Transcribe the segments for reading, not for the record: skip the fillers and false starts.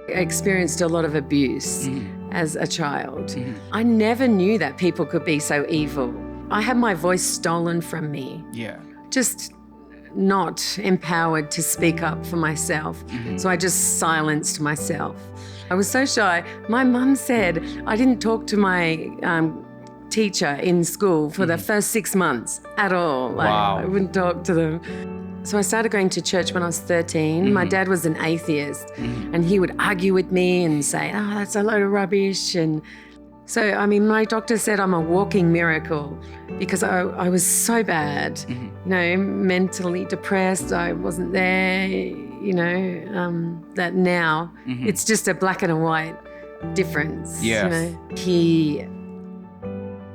I experienced a lot of abuse as a child. I never knew that people could be so evil. I had my voice stolen from me. Yeah. Just not empowered to speak up for myself. So I just silenced myself. I was so shy. My mum said I didn't talk to my teacher in school for the first 6 months at all. Like, Wow. I wouldn't talk to them. So I started going to church when I was 13. My dad was an atheist and he would argue with me and say, oh, that's a load of rubbish. And so, I mean, my doctor said I'm a walking miracle because I was so bad, you know, mentally depressed. I wasn't there, you know, that now it's just a black and a white difference. Yes. You know, he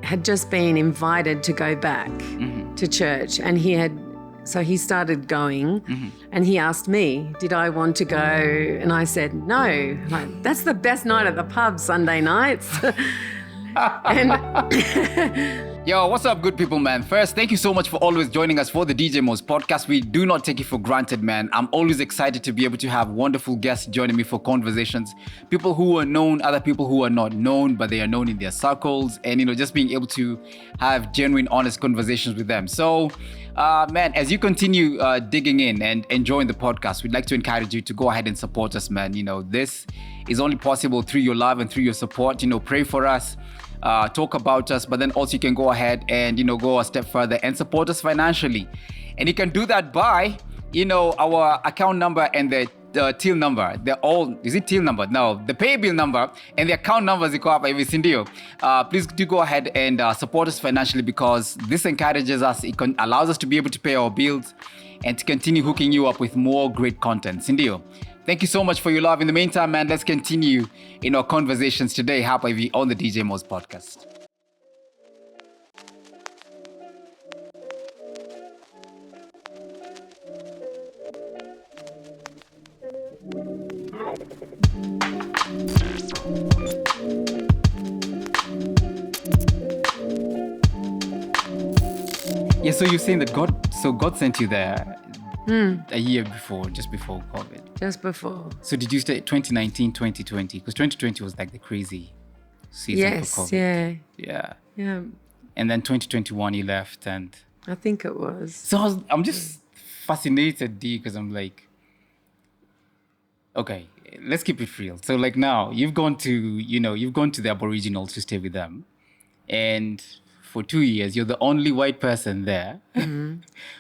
had just been invited to go back to church and so he started going and he asked me, did I want to go? And I said, no. Like, that's the best night at the pub, Sunday nights. Yo, what's up, good people, man? First, thank you so much for always joining us for the DJ Moz Podcast. We do not take it for granted, man. I'm always excited to be able to have wonderful guests joining me for conversations. People who are known, other people who are not known, but they are known in their circles. And, you know, just being able to have genuine, honest conversations with them. So, man, as you continue digging in and enjoying the podcast, we'd like to encourage you to go ahead and support us, man. You know, this is only possible through your love and through your support. You know, pray for us. Talk about us, but then also you can go ahead and, you know, go a step further and support us financially. And you can do that by, you know, our account number and the till number. They're all, is it till number? No, the pay bill number and the account numbers you have every single. Please do go ahead and support us financially because this encourages us, it allows us to be able to pay our bills and to continue hooking you up with more great content. Sindio. Thank you so much for your love. In the meantime, man, let's continue in our conversations today, happy on the DJ Moz Podcast. Yeah, so you're saying that God sent you there a year before, just before COVID. Just before. So did you stay 2019, 2020? Because 2020 was like the crazy season for COVID. Yeah. And then 2021 you left and... I think it was. So I'm just fascinated, D, because I'm like, okay, let's keep it real. So like now, you've gone to the Aboriginals to stay with them. And for 2 years, you're the only white person there.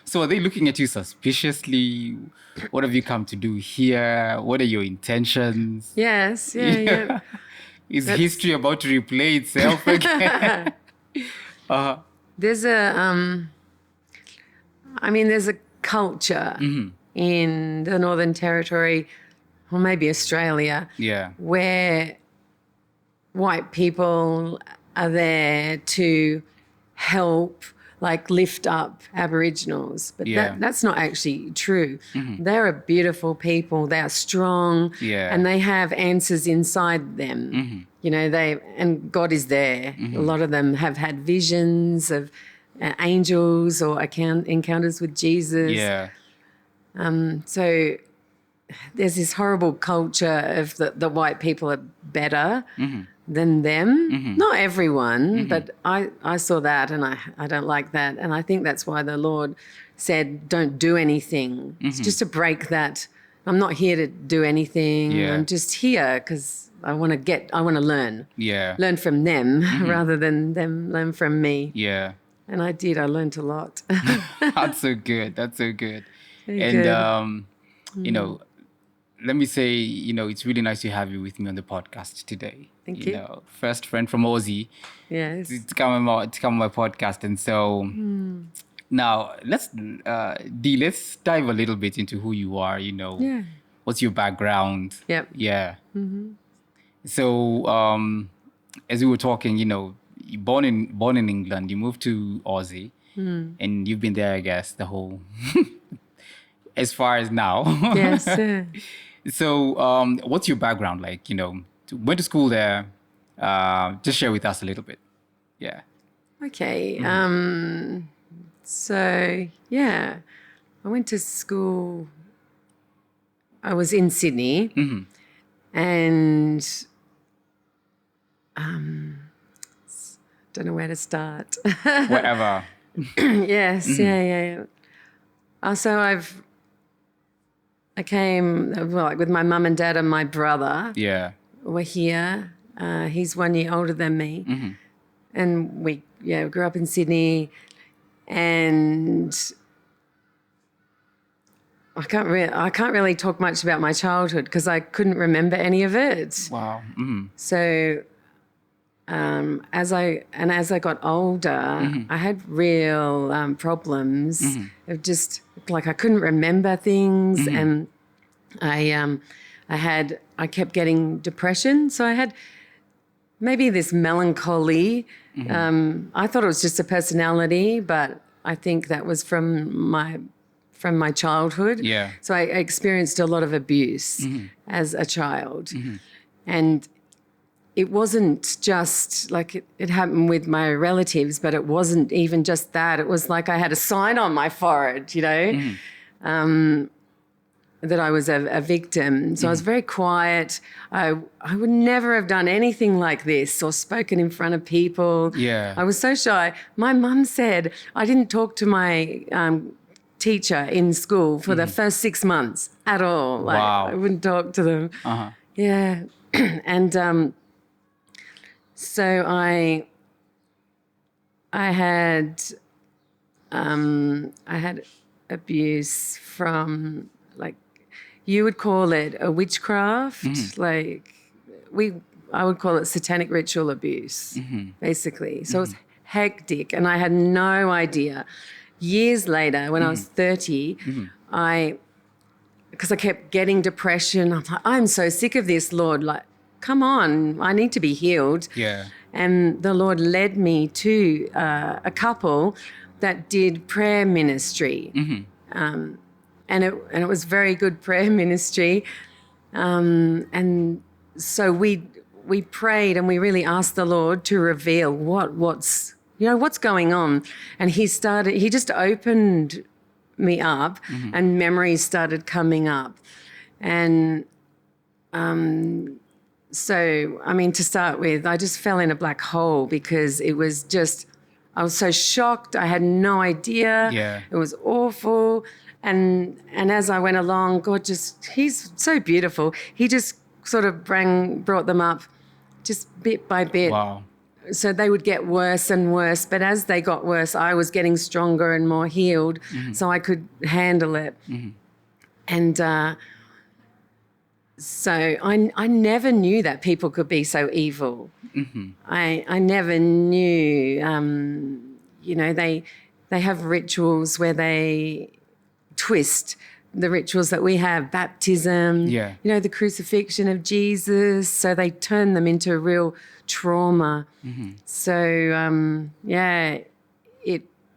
So are they looking at you suspiciously? What have you come to do here? What are your intentions? Yes, yeah. Is history about to replay itself again? There's a culture in the Northern Territory, or maybe Australia, where white people are there to help, like lift up Aboriginals. But that's not actually true. They're a beautiful people. They are strong and they have answers inside them. You know, and God is there. A lot of them have had visions of angels or encounters with Jesus. So there's this horrible culture of the white people are better than them. Not everyone, but I saw that and I don't like that. And I think that's why the Lord said, don't do anything. It's just to break that. I'm not here to do anything. I'm just here because I want to learn. Learn from them rather than them learn from me. And I did. I learned a lot. That's so good. Very good. You know, let me say, you know, it's really nice to have you with me on the podcast today. Thank you. You know, first friend from Aussie. Yes. To come on my podcast. And so now let's dive a little bit into who you are, you know. What's your background? So as we were talking, you know, you're born in England, you moved to Aussie and you've been there, I guess, the whole as far as now. Yes. So what's your background like? You know, went to school there. Just share with us a little bit. Okay. So, I went to school. I was in Sydney And don't know where to start. Whatever. Yes, yeah. So I came like with my mum and dad and my brother. Yeah. We're here. He's 1 year older than me. And we grew up in Sydney, and I can't really talk much about my childhood because I couldn't remember any of it. Wow. So as I got older, I had real problems of just like I couldn't remember things, and I kept getting depression. So I had maybe this melancholy. I thought it was just a personality, but I think that was from my childhood. Yeah. So I experienced a lot of abuse as a child, and it wasn't just like it happened with my relatives, but it wasn't even just that. It was like I had a sign on my forehead, that I was a victim. So I was very quiet. I would never have done anything like this or spoken in front of people. Yeah. I was so shy. My mum said I didn't talk to my teacher in school for the first 6 months at all. Like, wow. I wouldn't talk to them. Yeah. And so I had abuse from, like, you would call it a witchcraft. Like I would call it satanic ritual abuse, basically. So it was hectic, and I had no idea. Years later, when I was 30, because I kept getting depression, I'm like, I'm so sick of this, Lord. Like, come on, I need to be healed. Yeah. And the Lord led me to a couple that did prayer ministry. And it was very good prayer ministry. And so we prayed and we really asked the Lord to reveal what's going on. And he just opened me up and memories started coming up. And so, I mean, to start with, I just fell in a black hole because it was just, I was so shocked. I had no idea. Yeah. It was awful. And as I went along, God he's so beautiful. He just sort of brought them up just bit by bit. Wow. So they would get worse and worse. But as they got worse, I was getting stronger and more healed, so I could handle it. And so I never knew that people could be so evil. I never knew, they have rituals where they twist the rituals that we have, baptism, the crucifixion of Jesus. So they turn them into real trauma. So,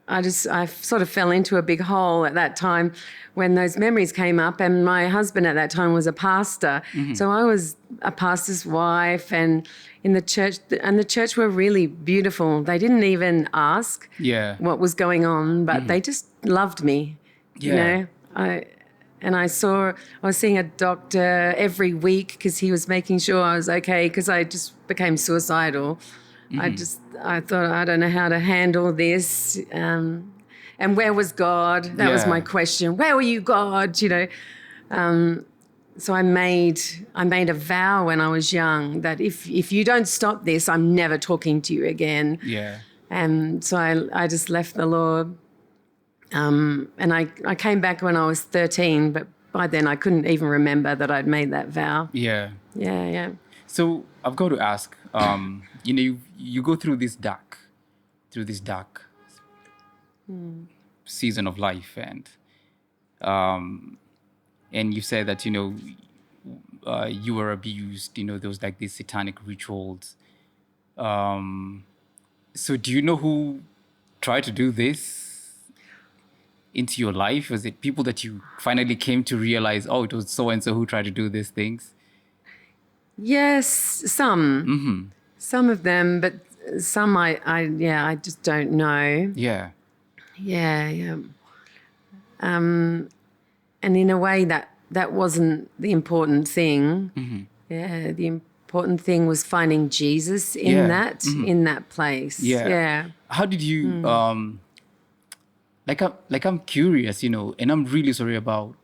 I sort of fell into a big hole at that time when those memories came up, and my husband at that time was a pastor. So I was a pastor's wife, and in the church, and the church were really beautiful. They didn't even ask what was going on, but they just loved me. I was seeing a doctor every week because he was making sure I was okay, because I just became suicidal. I thought, I don't know how to handle this. And where was God? That was my question. Where were you, God? So I made a vow when I was young that if you don't stop this, I'm never talking to you again. Yeah. And so I just left the Lord. And I came back when I was 13, but by then I couldn't even remember that I'd made that vow. Yeah. Yeah. So I've got to ask, you go through this dark season of life, and you say that, you were abused, there was like these satanic rituals. So do you know who tried to do this into your life? Was it people that you finally came to realize, oh, it was so-and-so who tried to do these things? Yes, some of them, but some I just don't know. Yeah. And in a way that wasn't the important thing. Yeah, the important thing was finding Jesus in that place. Yeah. How did you I'm curious, and I'm really sorry about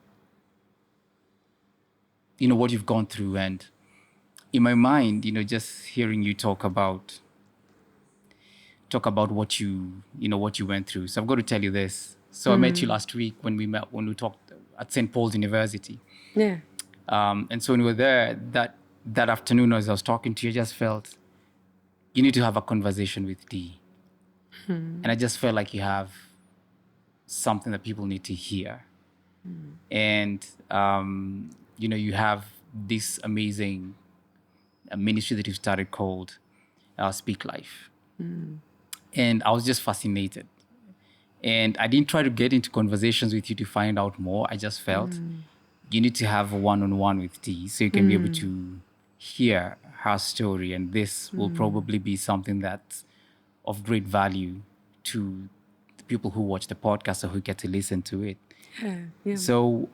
what you've gone through, and in my mind, just hearing you talk about what you went through. So I've got to tell you this. So I met you last week when we talked at St. Paul's University. Yeah. And so when we were there that afternoon, as I was talking to you, I just felt you need to have a conversation with Dee. And I just felt like you have something that people need to hear. And, you have this amazing ministry that you started called Speak Life. And I was just fascinated. And I didn't try to get into conversations with you to find out more. I just felt you need to have a one-on-one with Dee so you can be able to hear her story. And this will probably be something that's of great value to the people who watch the podcast or who get to listen to it. Yeah. So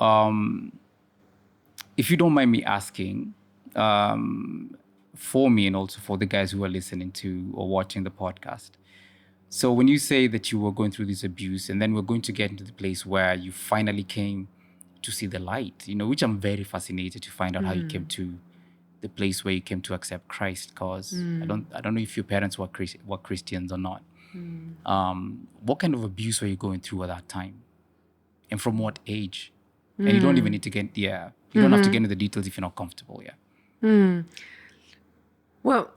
if you don't mind me asking, for me and also for the guys who are listening to or watching the podcast, so when you say that you were going through this abuse and then we're going to get into the place where you finally came to see the light, which I'm very fascinated to find out how you came to the place where you came to accept Christ, because I don't know if your parents were Christians or not. What kind of abuse were you going through at that time? And from what age? And you don't even need to get, you don't have to get into the details if you're not comfortable, Well,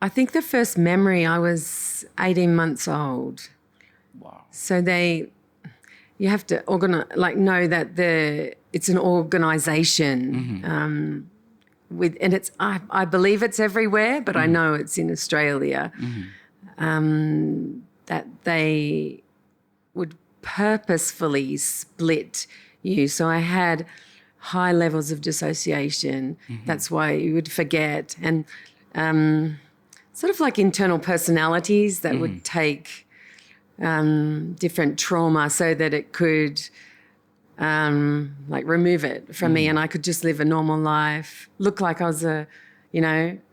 I think the first memory, I was 18 months old. Wow. So you have to know that it's an organization and it's, I believe it's everywhere, but I know it's in Australia, that they would purposefully split you. So I had high levels of dissociation. That's why you would forget. And sort of like internal personalities that would take different trauma so that it could remove it from me, and I could just live a normal life, look like I was an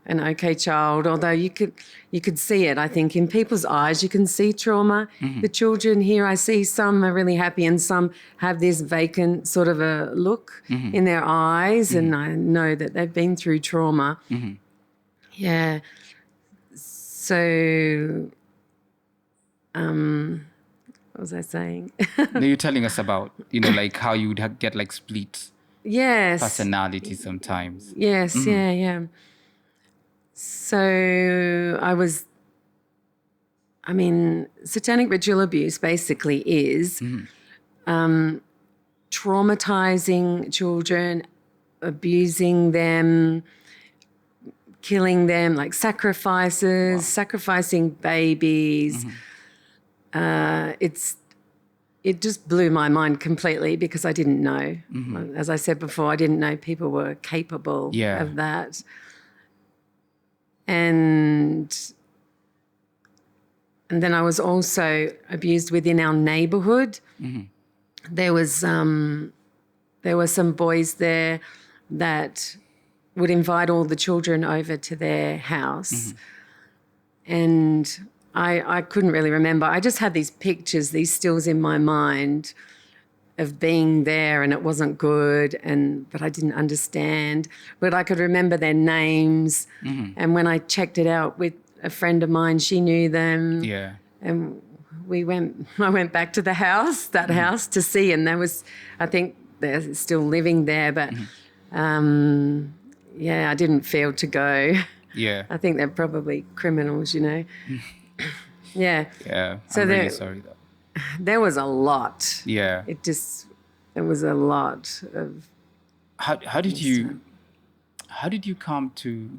okay child, although you could see it. I think in people's eyes you can see trauma. The children here, I see some are really happy and some have this vacant sort of a look in their eyes, and I know that they've been through trauma. Yeah. So, what was I saying? No, you're telling us about, like how you would get like split personality sometimes. Yes, yeah. So satanic ritual abuse basically is traumatizing children, abusing them, killing them, like sacrificing babies. It just blew my mind completely because I didn't know. As I said before, I didn't know people were capable of that. And then I was also abused within our neighborhood. There were some boys there that would invite all the children over to their house. And I couldn't really remember. I just had these pictures, these stills in my mind of being there, and it wasn't good, but I didn't understand. But I could remember their names. And when I checked it out with a friend of mine, she knew them. Yeah. And I went back to the house, house, to see, and I think they're still living there, but I didn't feel to go. Yeah. I think they're probably criminals, Yeah. Yeah. So I'm really sorry though. There was a lot. Yeah. There was a lot of. How did you come to,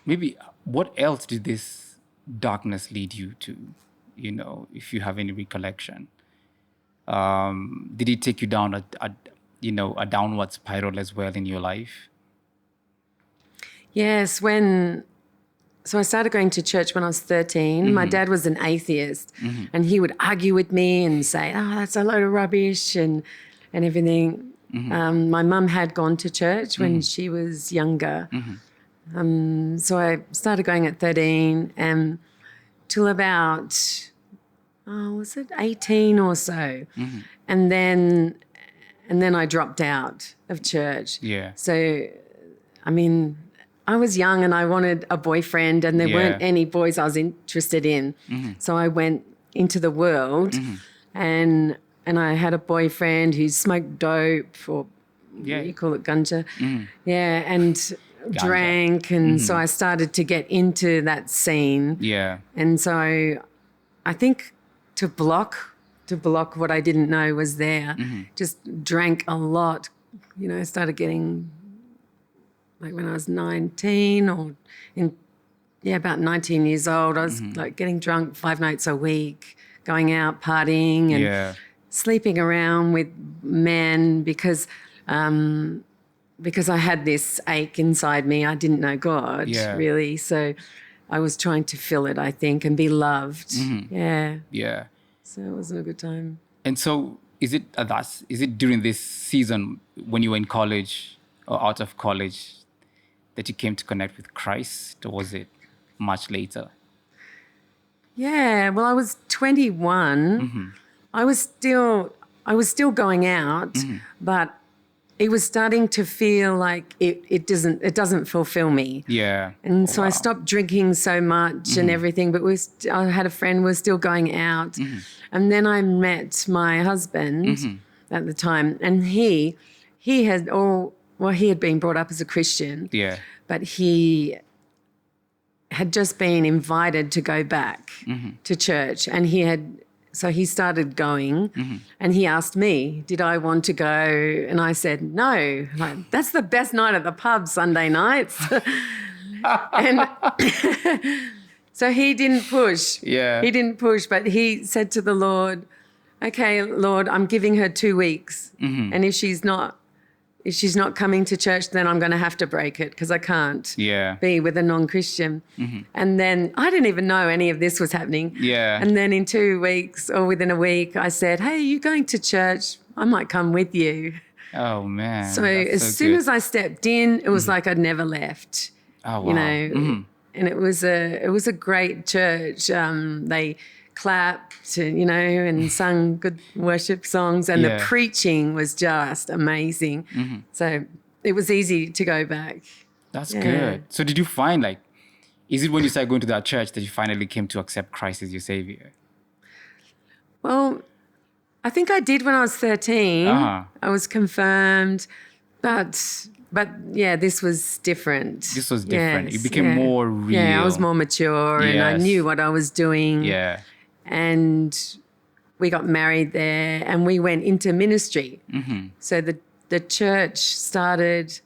maybe what else did this darkness lead you to, if you have any recollection? Did it take you down a downward spiral as well in your life? Yes, so I started going to church when I was 13. My dad was an atheist, and he would argue with me and say, "Oh, that's a load of rubbish," and and everything. My mum had gone to church when she was younger. So I started going at 13 and till about, was it 18 or so? And then I dropped out of church. Yeah. So, I mean, I was young and I wanted a boyfriend and there weren't any boys I was interested in. So I went into the world and I had a boyfriend who smoked dope or you call it ganja. Yeah, and drank. And so I started to get into that scene. Yeah. And so I think to block what I didn't know was there, just drank a lot, started getting, like when I was 19 or about 19 years old, I was like getting drunk 5 nights a week, going out partying and sleeping around with men because I had this ache inside me. I didn't know God really. So I was trying to fill it, I think, and be loved. Yeah. So it wasn't a good time. And so is it during this season when you were in college or out of college that you came to connect with Christ, or was it much later? Yeah, well, I was 21. I was still going out, but it was starting to feel like it doesn't fulfill me. Yeah. And so I stopped drinking so much and everything, but I had a friend who was still going out. And then I met my husband at the time, and he had been brought up as a Christian. Yeah. But he had just been invited to go back to church, and he started going, and he asked me, did I want to go? And I said, no, like, that's the best night at the pub, Sunday nights. And so he didn't push. Yeah. He didn't push, but he said to the Lord, okay, Lord, I'm giving her 2 weeks. And if she's not coming to church, then I'm going to have to break it because I can't be with a non-Christian. And then I didn't even know any of this was happening. Yeah. And then in 2 weeks or within a week, I said, hey, are you going to church? I might come with you. Oh, man. So as soon as I stepped in, it was like I'd never left. Oh, wow. And it was a great church. They clapped, and sung good worship songs, and the preaching was just amazing. So it was easy to go back. That's good. So did you find, is it when you started going to that church that you finally came to accept Christ as your Savior? Well, I think I did when I was 13. I was confirmed, but yeah, this was different. This was different. It became more real. Yeah, I was more mature and I knew what I was doing. Yeah. And we got married there and we went into ministry. So the church started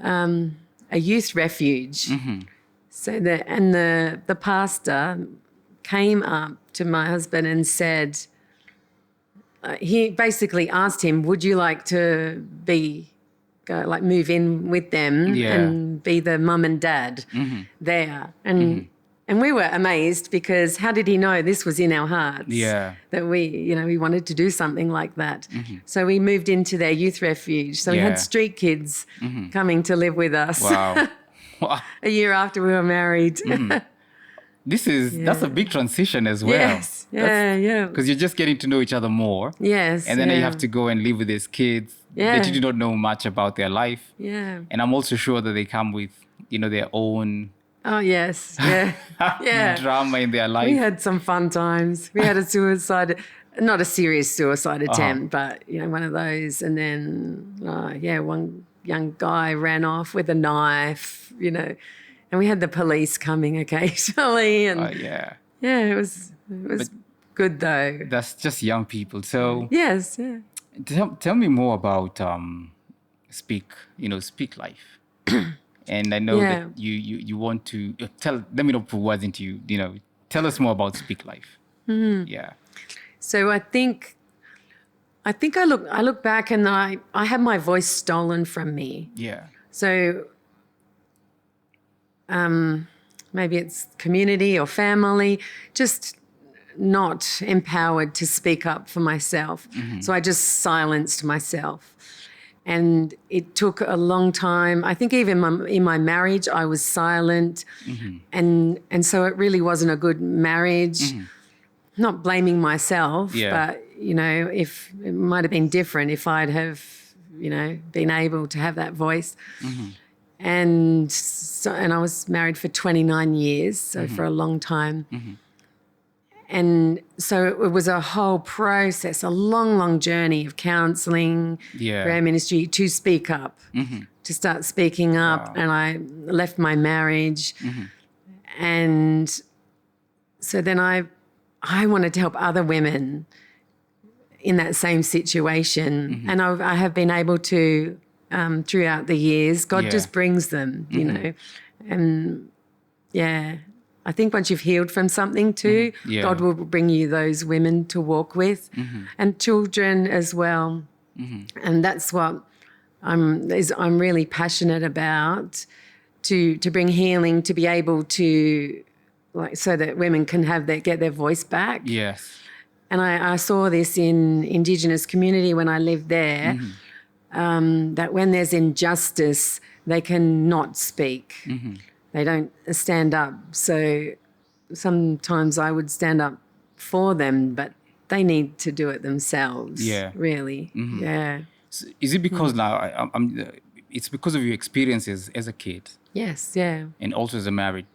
a youth refuge. So the pastor came up to my husband and said, he basically asked him, would you like to move in with them and be the mum and dad there? And we were amazed because how did he know this was in our hearts? Yeah. That we wanted to do something like that. So we moved into their youth refuge. So we had street kids coming to live with us. Wow. A year after we were married. That's a big transition as well. Yes. Yeah. Because you're just getting to know each other more. Yes. And then you have to go and live with these kids that you do not know much about their life. Yeah. And I'm also sure that they come with, their own... Oh, yes. Yeah. Yeah. Drama in their life. We had some fun times. We had not a serious suicide attempt, but, one of those. And then, one young guy ran off with a knife, and we had the police coming occasionally. And yeah, it was good though. That's just young people. So yes, yeah. Tell me more about Speak Life. And I know that you want to let me not put words into you. Tell us more about Speak Life. Yeah. So I think I look back and I had my voice stolen from me. Yeah. So maybe it's community or family just not empowered to speak up for myself. So I just silenced myself. And it took a long time. I think even in my marriage, I was silent. And so it really wasn't a good marriage. Not blaming myself, but, you know, if it might have been different if I'd have, you know, been able to have that voice. And I was married for 29 years, so for a long time. And so it was a whole process, a long, long journey of counselling, prayer ministry, to speak up, to start speaking up. Wow. And I left my marriage. And so then I wanted to help other women in that same situation. And I have been able to, throughout the years, God just brings them, you know. And, I think once you've healed from something too, God will bring you those women to walk with, and children as well. And that's what I'm really passionate about, to bring healing, to be able to, like, so that women can get their voice back. Yes. And I saw this in Indigenous community when I lived there, that when there's injustice, they cannot speak. They don't stand up. So sometimes I would stand up for them, but they need to do it themselves. Yeah. Really. Yeah. So is it because now it's because of your experiences as a kid? Yes. Yeah. And also as a married,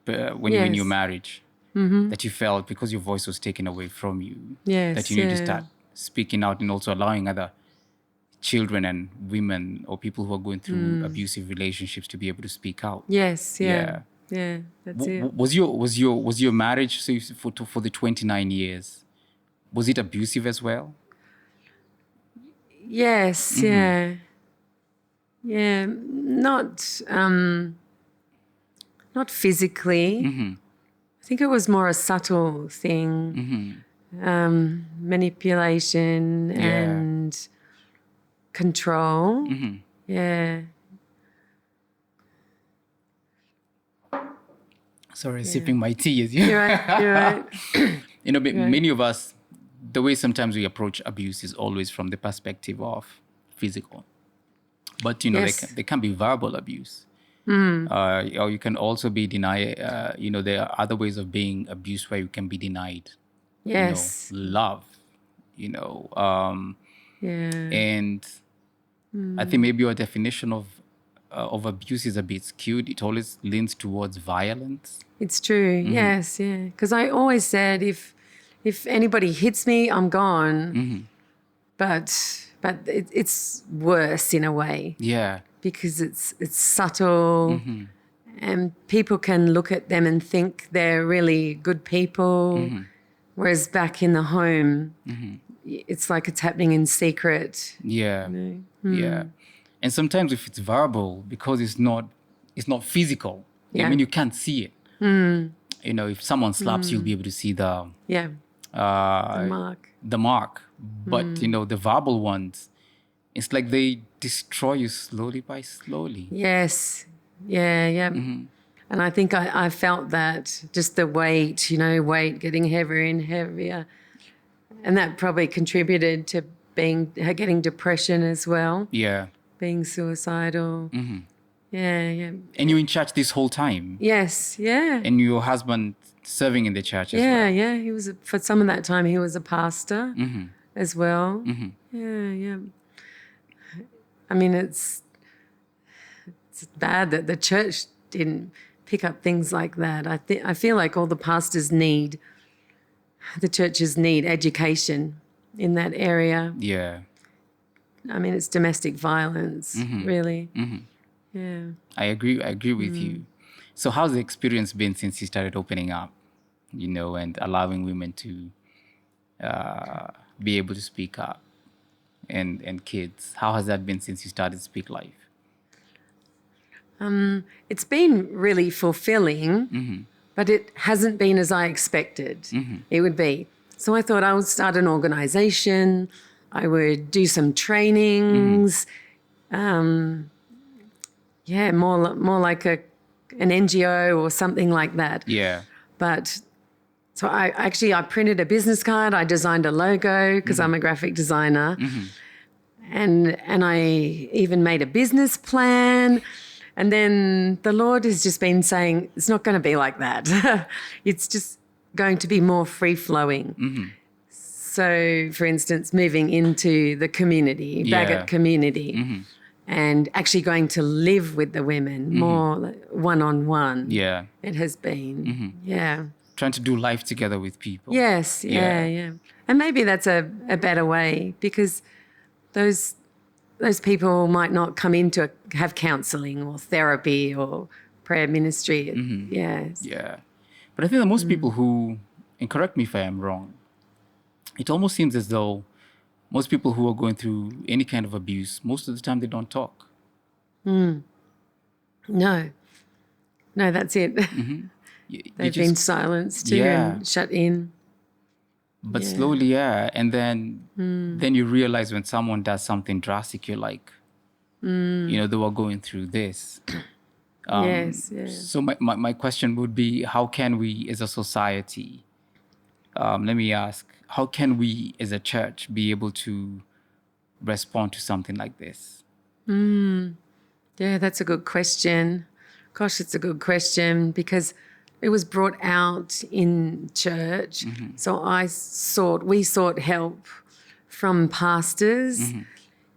when you were in your marriage, that you felt because your voice was taken away from you, that you need to start speaking out and also allowing other children and women or people who are going through abusive relationships to be able to speak out. Yes, yeah, that's it. Was your marriage, so for the 29 years, was it abusive as well? Yes, yeah, not physically. I think it was more a subtle thing, manipulation and control. Sorry, sipping my tea. You're right. You know, many of us, the way sometimes we approach abuse is always from the perspective of physical. But, you know, there can be verbal abuse. Or you can also be denied, you know, there are other ways of being abused where you can be denied, you know, love, you know. And I think maybe your definition of abuse is a bit skewed. It always leans towards violence. It's true. Yes, yeah. Because I always said if anybody hits me, I'm gone. But it's worse in a way. Yeah. Because it's subtle, and people can look at them and think they're really good people, whereas back in the home, it's like it's happening in secret. Yeah, you know? Yeah. And sometimes if it's verbal, because it's not physical, I mean, you can't see it. You know, if someone slaps you, you'll be able to see the mark. But, you know, the verbal ones, it's like they destroy you slowly by slowly. Yes. Yeah. And I think I felt that, just the weight getting heavier and heavier. And that probably contributed to getting depression as well. Yeah. Being suicidal. Yeah. And you're in church this whole time? Yes, yeah. And your husband serving in the church as well? Yeah. He was, for some of that time, he was a pastor as well. Yeah. I mean, it's bad that the church didn't pick up things like that. I feel like all the pastors the churches need education in that area. Yeah. I mean, it's domestic violence, really. Yeah. I agree with you. So how's the experience been since you started opening up, you know, and allowing women to be able to speak up? And kids, how has that been since you started Speak Life? It's been really fulfilling, but it hasn't been as I expected it would be. So I thought I would start an organization, I would do some trainings, more like an NGO or something like that. Yeah. But So I printed a business card. I designed a logo because I'm a graphic designer. And I even made a business plan. And then the Lord has just been saying, it's not going to be like that. It's just going to be more free-flowing. So, for instance, moving into the community, Bagot community, and actually going to live with the women more like one-on-one. Yeah. It has been, Trying to do life together with people. Yes, yeah. And maybe that's a better way, because those people might not come in to have counselling or therapy or prayer ministry. Yes. Yeah. But I think that most people who, and correct me if I am wrong, it almost seems as though most people who are going through any kind of abuse, most of the time they don't talk. No, that's it. They've been silenced too and shut in. But slowly, and then you realize when someone does something drastic, you're like, they were going through this. Yes. So my question would be, how can we as a society, let me ask, how can we as a church be able to respond to something like this? Yeah, that's a good question. Gosh, it's a good question, because it was brought out in church. So we sought help from pastors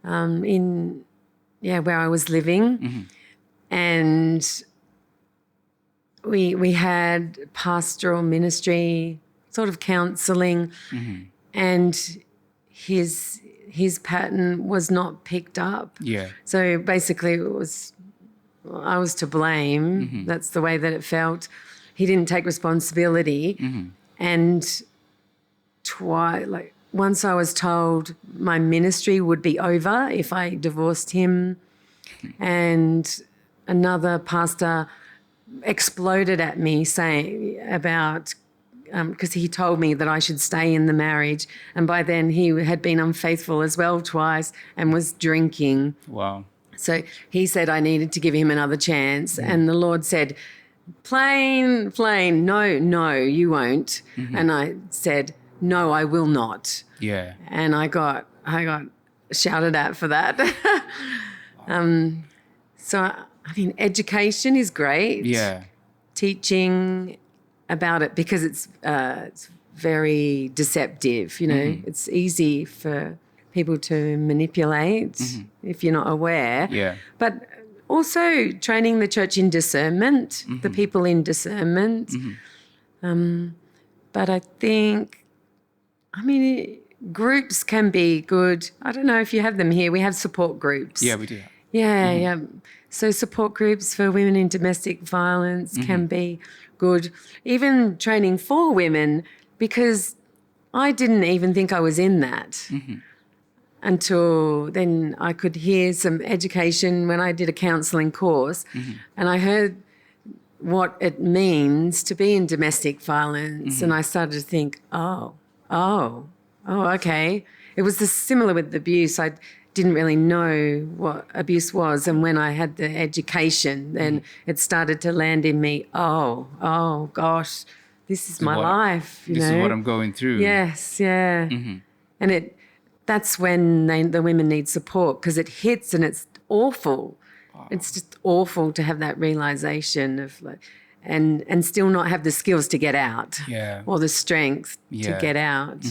where I was living. And we had pastoral ministry, sort of counselling, and his pattern was not picked up. Yeah. So basically I was to blame. That's the way that it felt. He didn't take responsibility. And once I was told my ministry would be over if I divorced him, and another pastor exploded at me saying about, because he told me that I should stay in the marriage, and by then he had been unfaithful as well twice and was drinking. Wow. So he said I needed to give him another chance, and the Lord said, plain, no, you won't. And I said, no, I will not. Yeah. And I got shouted at for that. So, I mean, education is great. Yeah. Teaching about it, because it's very deceptive, It's easy for people to manipulate if you're not aware. Yeah. But also training the church in discernment, the people in discernment. But I think, groups can be good. I don't know if you have them here. We have support groups. Yeah, we do. Yeah. So support groups for women in domestic violence can be good. Even training for women, because I didn't even think I was in that. Until then I could hear some education when I did a counselling course, and I heard what it means to be in domestic violence, and I started to think, oh, okay. It was similar with abuse. I didn't really know what abuse was, and when I had the education, then it started to land in me, oh gosh, this is my life. This is what I'm going through. Yes, yeah. And that's when the women need support, because it hits and it's awful. Wow. It's just awful to have that realization of and still not have the skills to get out, or the strength to get out.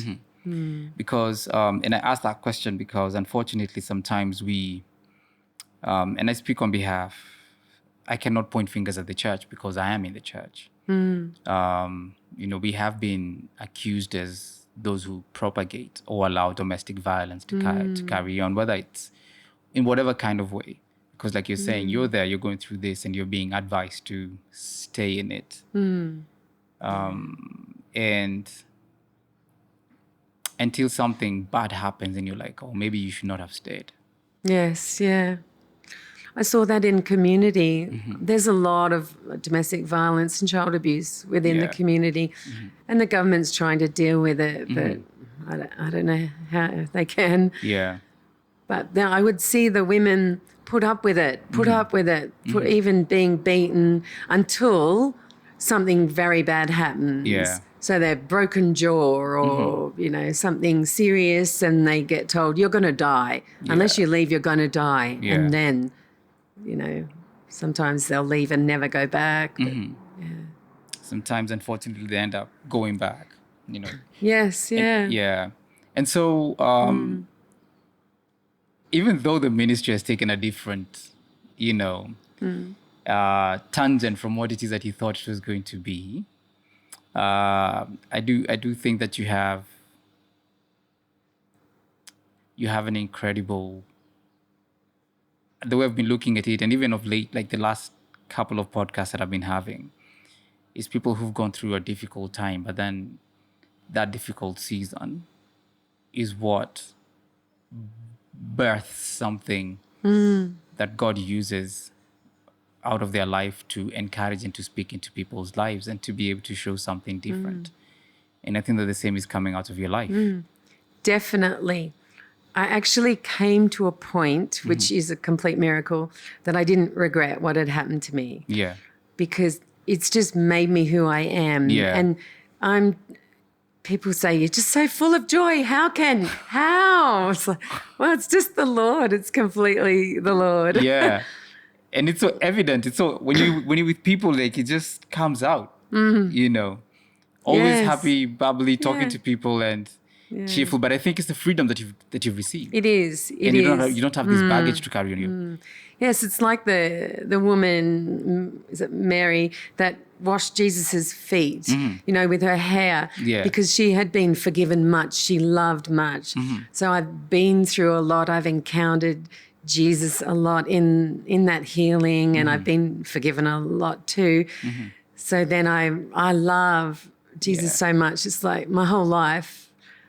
Because, and I asked that question because unfortunately sometimes we, and I speak on behalf, I cannot point fingers at the church because I am in the church. We have been accused as those who propagate or allow domestic violence to carry on, whether it's in whatever kind of way. Because like you're saying, you're there, you're going through this, and you're being advised to stay in it. And until something bad happens and you're like, oh, maybe you should not have stayed. Yes, yeah. I saw that in community. There's a lot of domestic violence and child abuse within the community, and the government's trying to deal with it, but I don't know how they can. Yeah. But then I would see the women put up with it, even being beaten until something very bad happens. Yeah. So they're broken jaw or, something serious, and they get told, you're going to die. Yeah. Unless you leave, you're going to die. Yeah. And then, sometimes they'll leave and never go back. But, Sometimes, unfortunately, they end up going back, Yes, yeah. And so even though the ministry has taken a different, tangent from what it is that he thought it was going to be, I do think that you have an incredible, the way I've been looking at it, and even of late, like the last couple of podcasts that I've been having, is people who've gone through a difficult time, but then that difficult season is what births something that God uses out of their life to encourage and to speak into people's lives and to be able to show something different. And I think that the same is coming out of your life. Definitely. I actually came to a point, which is a complete miracle, that I didn't regret what had happened to me. Yeah. Because it's just made me who I am. Yeah. And people say, you're just so full of joy. How? It's like, well, it's just the Lord. It's completely the Lord. Yeah. And it's so evident. It's so, when you're with people, like, it just comes out, always happy, bubbly, talking to people and cheerful. But I think it's the freedom that you've received. It is. And you don't have this baggage to carry on you. Yes, it's like the woman, is it Mary, that washed Jesus's feet, with her hair, because she had been forgiven much. She loved much. So I've been through a lot. I've encountered Jesus a lot in that healing, and I've been forgiven a lot too. So then I love Jesus so much. It's like my whole life,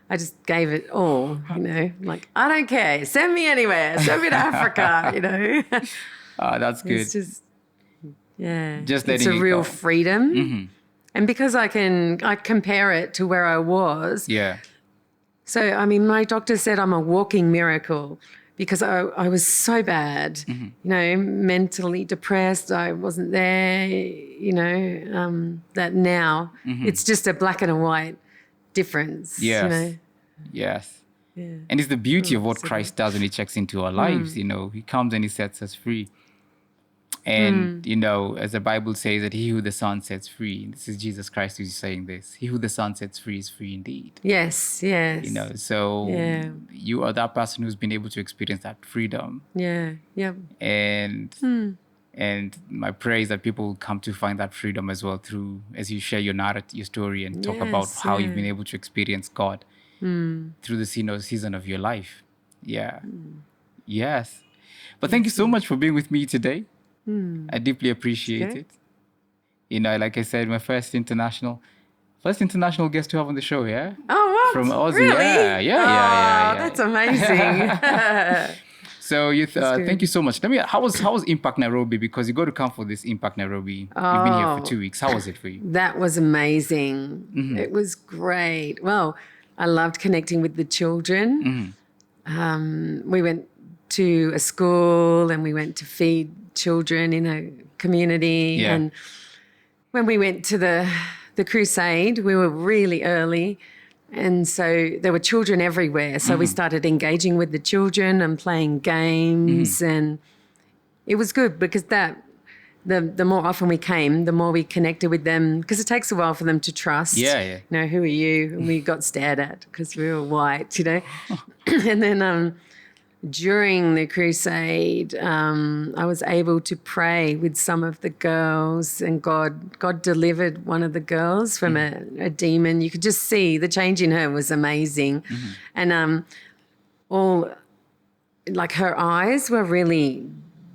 I just gave it all, like, I don't care. Send me anywhere. Send me to Africa, That's good. It's just, Just it's letting a it real go. freedom. And because I compare it to where I was. Yeah. So, my doctor said I'm a walking miracle because I was so bad, mentally depressed. I wasn't there, that now it's just a black and a white difference. Yes. Yes. Yeah. And it's the beauty of what Christ does when he checks into our lives. He comes and he sets us free. And, as the Bible says, that he who the Son sets free, this is Jesus Christ who's saying this, he who the Son sets free is free indeed. Yes. So you are that person who's been able to experience that freedom. Yeah. Yep. And my prayer is that people will come to find that freedom as well through, as you share your narrative, your story, and talk about how you've been able to experience God through the season of your life. Yeah. Yes. But thank you so much for being with me today. I deeply appreciate it. Like I said, my first international guest to have on the show, yeah? Oh, what? From Aussie. Really? Yeah. That's amazing. So thank you so much. Tell me, how was Impact Nairobi? Because you got to come for this Impact Nairobi. You've been here for 2 weeks. How was it for you? That was amazing. It was great. Well, I loved connecting with the children. We went to a school and we went to feed children in a community. Yeah. And when we went to the crusade, we were really early. And so there were children everywhere. So we started engaging with the children and playing games. And it was good because the more often we came, the more we connected with them, because it takes a while for them to trust. Yeah. Who are you? And we got stared at because we were white, And then during the crusade, I was able to pray with some of the girls, and God delivered one of the girls from a demon. You could just see the change in her was amazing. And all, like, her eyes were really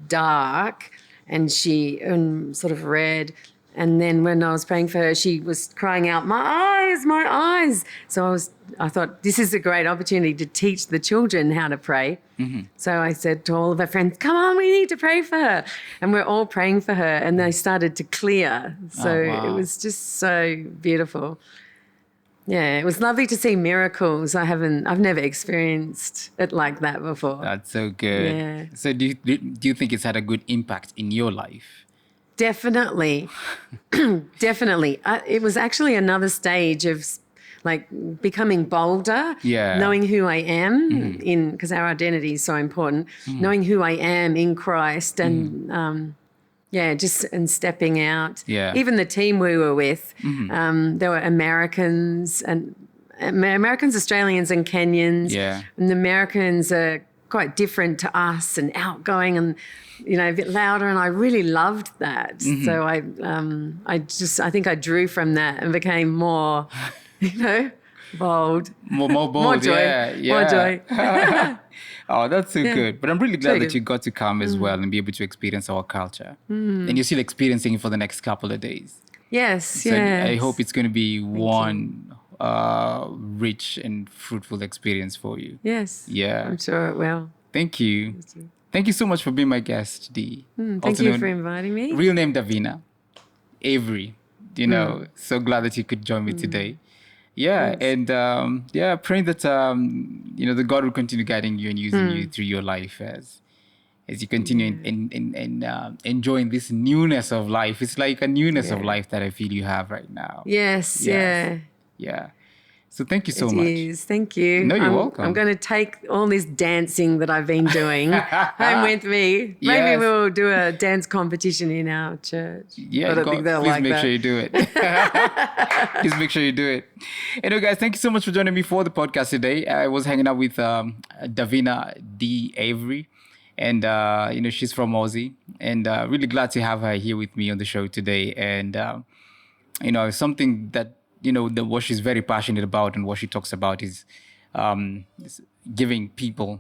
dark and sort of red. And then when I was praying for her, she was crying out, my eyes. So I thought, this is a great opportunity to teach the children how to pray. So I said to all of her friends, come on, we need to pray for her. And we're all praying for her, and they started to clear. So It was just so beautiful. Yeah, it was lovely to see miracles. I've never experienced it like that before. That's so good. Yeah. So do you think it's had a good impact in your life? definitely. Definitely. It was actually another stage of like becoming bolder, knowing who I am because our identity is so important, knowing who I am in Christ and and stepping out. Yeah. Even the team we were with, there were Americans, Australians and Kenyans. Yeah. And the Americans are quite different to us and outgoing and, a bit louder. And I really loved that. So I think I drew from that and became more, bold. More bold, more joy. Yeah. More joy. Oh, that's so good. But I'm really glad that you got to come as well and be able to experience our culture. And you're still experiencing it for the next couple of days. Yes, So I hope it's going to be one rich and fruitful experience for you. Yes. Yeah. I'm sure it will. Thank you. Thank you so much for being my guest, Dee. Thank you for inviting me. Real name Davina Avery. So glad that you could join me today. Yeah, and praying that the God will continue guiding you and using you through your life as you continue in enjoying this newness of life. It's like a newness of life that I feel you have right now. Yes. Yeah. So thank you so much. It is. Thank you. No, you're welcome. I'm going to take all this dancing that I've been doing home with me. Maybe we'll do a dance competition in our church. Yeah, I don't think they'll please like make that. sure you do it. Please make sure you do it. Anyway, guys, thank you so much for joining me for the podcast today. I was hanging out with Davina D. Avery. And, she's from Aussie. And really glad to have her here with me on the show today. And, something that, what she's very passionate about and what she talks about is giving people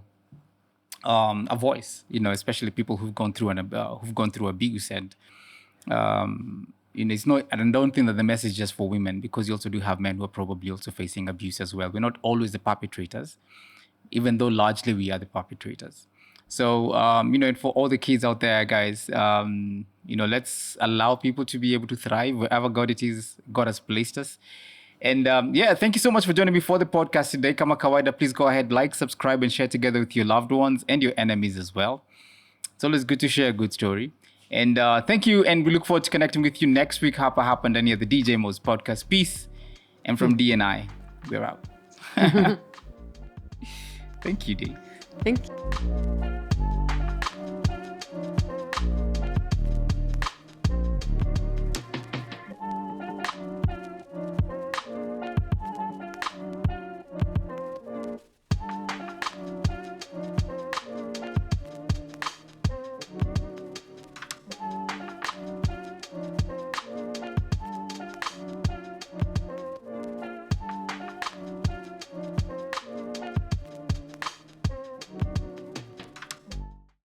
a voice, especially people who've gone through abuse. And, it's not, and I don't think that the message is just for women, because you also do have men who are probably also facing abuse as well. We're not always the perpetrators, even though largely we are the perpetrators. So, and for all the kids out there, guys, let's allow people to be able to thrive wherever God has placed us. And thank you so much for joining me for the podcast today. Kama kawaida, please go ahead, like, subscribe, and share together with your loved ones and your enemies as well. It's always good to share a good story. And thank you, and we look forward to connecting with you next week. Hapa happened any of the DJ Moz Podcast. Peace. And from D and I, we're out. Thank you, D. Thank you.